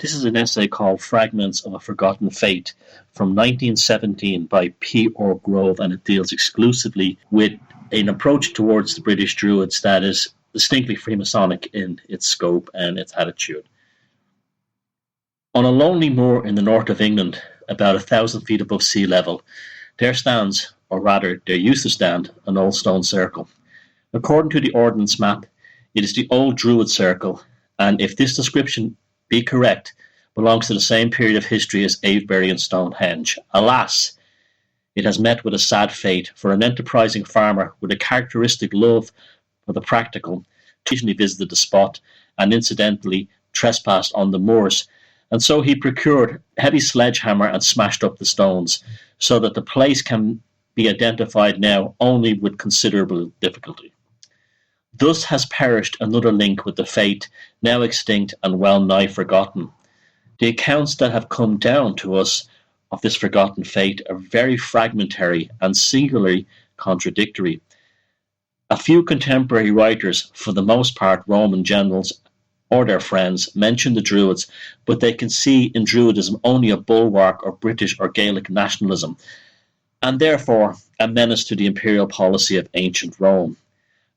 This is an essay called Fragments of a Forgotten Faith from 1917 by P. R. Grove, and it deals exclusively with an approach towards the British Druids that is distinctly Freemasonic in its scope and its attitude. On a lonely moor in the north of England, about 1,000 feet above sea level, there stands, or rather there used to stand, an old stone circle. According to the Ordnance Map, it is the old Druid Circle, and if this description be correct, belongs to the same period of history as Avebury and Stonehenge. Alas, it has met with a sad fate, for an enterprising farmer with a characteristic love for the practical occasionally visited the spot and incidentally trespassed on the moors, and so he procured a heavy sledgehammer and smashed up the stones, so that the place can be identified now only with considerable difficulty. Thus has perished another link with the faith, now extinct and well nigh forgotten. The accounts that have come down to us of this forgotten faith are very fragmentary and singularly contradictory. A few contemporary writers, for the most part Roman generals or their friends, mention the Druids, but they can see in Druidism only a bulwark of British or Gaelic nationalism, and therefore a menace to the imperial policy of ancient Rome.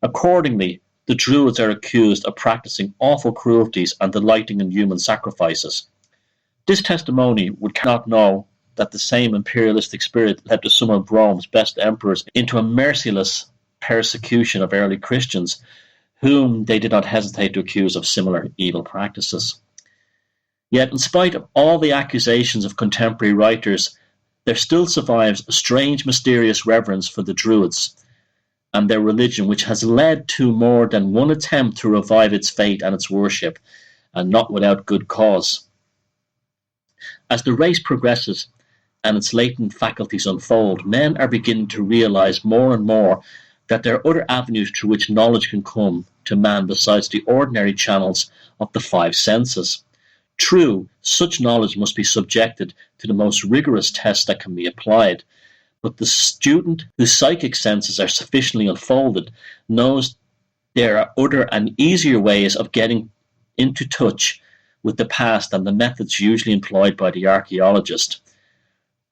Accordingly, the Druids are accused of practicing awful cruelties and delighting in human sacrifices. This testimony would not know that the same imperialistic spirit led to some of Rome's best emperors into a merciless persecution of early Christians, whom they did not hesitate to accuse of similar evil practices. Yet, in spite of all the accusations of contemporary writers, there still survives a strange, mysterious reverence for the Druids and their religion, which has led to more than one attempt to revive its faith and its worship, and not without good cause. As the race progresses and its latent faculties unfold, men are beginning to realize more and more that there are other avenues through which knowledge can come to man besides the ordinary channels of the five senses. True, such knowledge must be subjected to the most rigorous tests that can be applied, but the student whose psychic senses are sufficiently unfolded knows there are other and easier ways of getting into touch with the past than the methods usually employed by the archaeologist.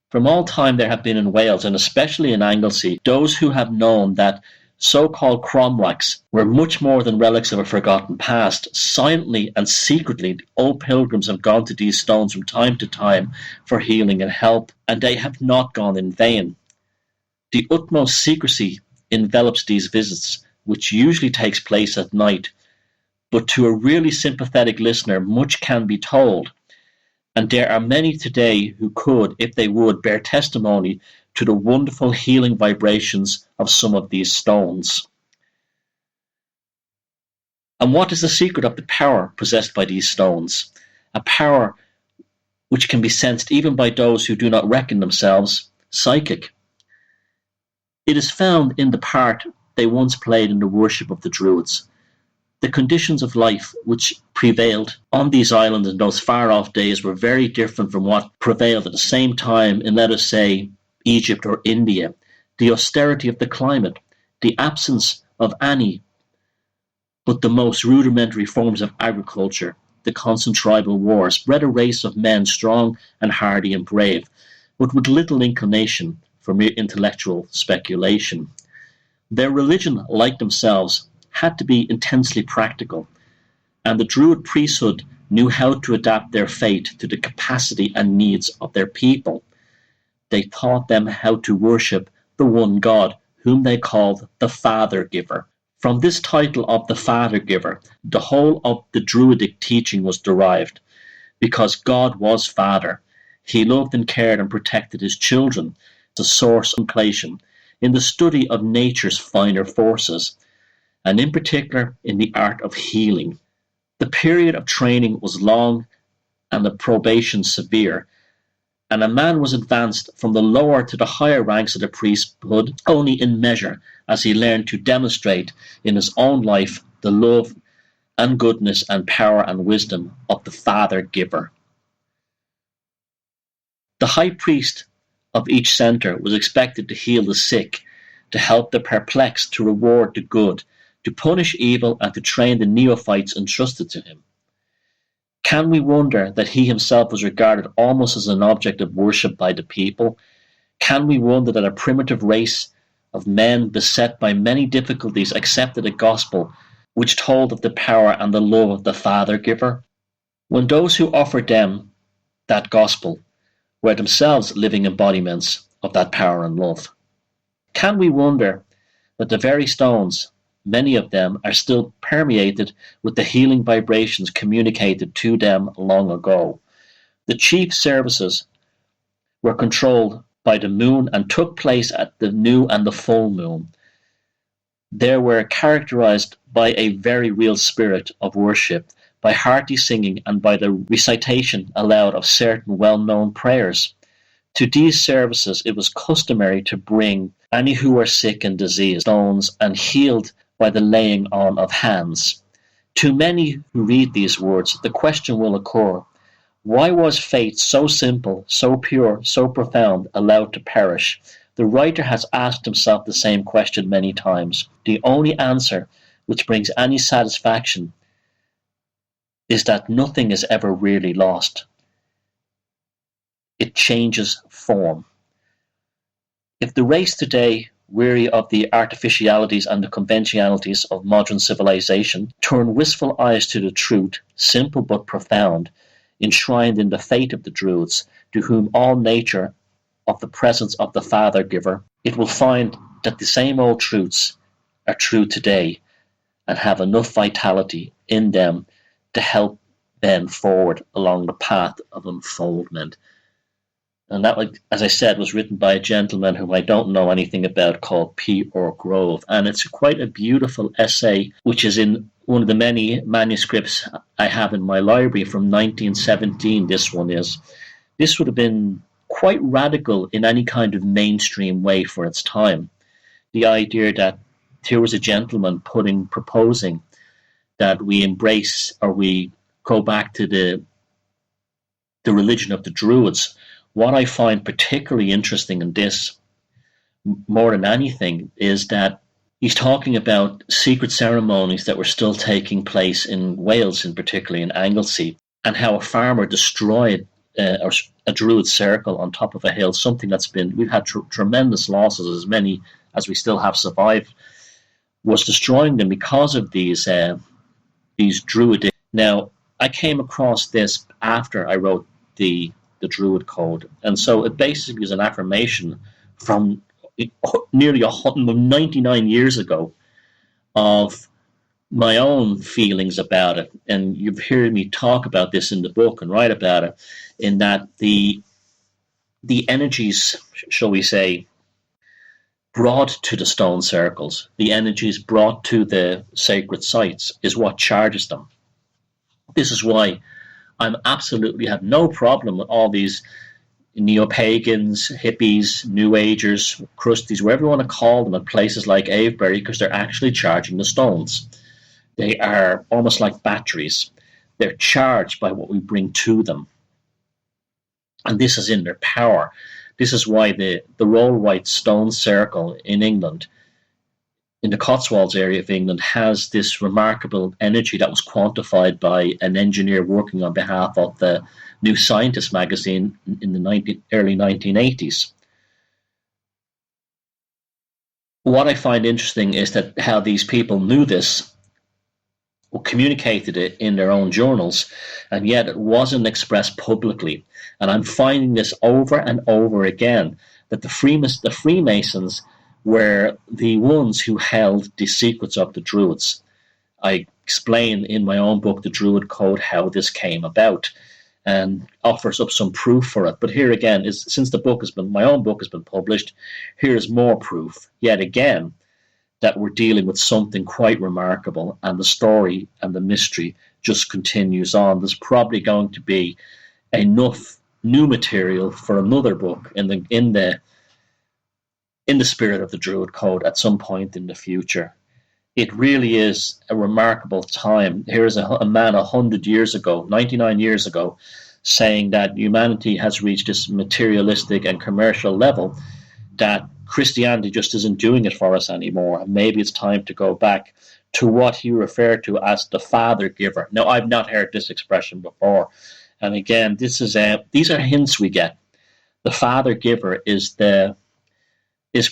From all time there have been in Wales, and especially in Anglesey, those who have known that so-called cromlechs were much more than relics of a forgotten past. Silently and secretly, old pilgrims have gone to these stones from time to time for healing and help, and they have not gone in vain. The utmost secrecy envelops these visits, which usually takes place at night, but to a really sympathetic listener much can be told, and there are many today who could, if they would, bear testimony to the wonderful healing vibrations of some of these stones. And what is the secret of the power possessed by these stones? A power which can be sensed even by those who do not reckon themselves psychic. It is found in the part they once played in the worship of the Druids. The conditions of life which prevailed on these islands in those far-off days were very different from what prevailed at the same time in, let us say, Egypt or India. The austerity of the climate, the absence of any but the most rudimentary forms of agriculture, the constant tribal wars, bred a race of men strong and hardy and brave, but with little inclination for mere intellectual speculation. Their religion, like themselves, had to be intensely practical, and the Druid priesthood knew how to adapt their faith to the capacity and needs of their people. They taught them how to worship the one God, whom they called the Father Giver. From this title of the Father Giver, the whole of the Druidic teaching was derived, because God was Father. He loved and cared and protected his children, the source of completion, in the study of nature's finer forces, and in particular in the art of healing. The period of training was long and the probation severe, and a man was advanced from the lower to the higher ranks of the priesthood only in measure as he learned to demonstrate in his own life the love and goodness and power and wisdom of the Father Giver. The high priest of each centre was expected to heal the sick, to help the perplexed, to reward the good, to punish evil, and to train the neophytes entrusted to him. Can we wonder that he himself was regarded almost as an object of worship by the people? Can we wonder that a primitive race of men beset by many difficulties accepted a gospel which told of the power and the love of the Father giver? When those who offered them that gospel were themselves living embodiments of that power and love. Can we wonder that the very stones, many of them, are still permeated with the healing vibrations communicated to them long ago? The chief services were controlled by the moon and took place at the new and the full moon. They were characterized by a very real spirit of worship, by hearty singing and by the recitation aloud of certain well-known prayers. To these services it was customary to bring any who were sick and diseased, stones, and healed by the laying on of hands. To many who read these words, the question will occur, why was faith so simple, so pure, so profound, allowed to perish? The writer has asked himself the same question many times. The only answer which brings any satisfaction is that nothing is ever really lost. It changes form. If the race today, weary of the artificialities and the conventionalities of modern civilization, turn wistful eyes to the truth, simple but profound, enshrined in the faith of the Druids, to whom all nature of the presence of the Father giver, it will find that the same old truths are true today and have enough vitality in them to help them forward along the path of unfoldment. And that, as I said, was written by a gentleman whom I don't know anything about, called P.R. Grove. And it's quite a beautiful essay, which is in one of the many manuscripts I have in my library from 1917. This one is. This would have been quite radical in any kind of mainstream way for its time. The idea that here was a gentleman proposing that we embrace, or we go back to the religion of the Druids. What I find particularly interesting in this, more than anything, is that he's talking about secret ceremonies that were still taking place in Wales, in particularly in Anglesey, and how a farmer destroyed a Druid circle on top of a hill, something that's been, we've had tremendous losses, as many as we still have survived, was destroying them because of these Druid. Now, I came across this after I wrote the Druid Code, and so it basically is an affirmation from nearly 99 years ago of my own feelings about it. And you've heard me talk about this in the book and write about it, in that the energies, shall we say, brought to the stone circles, the energies brought to the sacred sites, is what charges them. This is why I'm absolutely have no problem with all these neo-pagans, hippies, new agers, crusties, whatever you want to call them, at places like Avebury, because they're actually charging the stones. They are almost like batteries. They're charged by what we bring to them. And this is in their power. This is why the Roll-White Stone Circle in England, in the Cotswolds area of England, has this remarkable energy that was quantified by an engineer working on behalf of the New Scientist magazine in the early 1980s. What I find interesting is that how these people knew this, or communicated it in their own journals, and yet it wasn't expressed publicly. And I'm finding this over and over again, that the Freemasons were the ones who held the secrets of the Druids. I explain in my own book, The Druid Code, how this came about, and offers up some proof for it. But here again, since my own book has been published, here's more proof, yet again, that we're dealing with something quite remarkable, and the story and the mystery just continues on. There's probably going to be enough new material for another book in the spirit of the Druid Code at some point in the future. It really is a remarkable time. Here's a man 100 years ago, 99 years ago, saying that humanity has reached this materialistic and commercial level, that Christianity just isn't doing it for us anymore. Maybe it's time to go back to what he referred to as the Father Giver. Now, I've not heard this expression before, and again, these are hints we get. The Father Giver is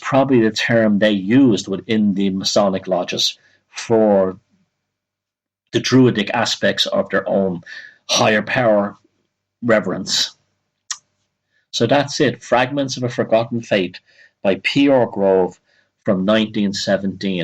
probably the term they used within the Masonic lodges for the Druidic aspects of their own higher power reverence. So that's it. Fragments of a Forgotten Faith by P.R. Grove from 1917.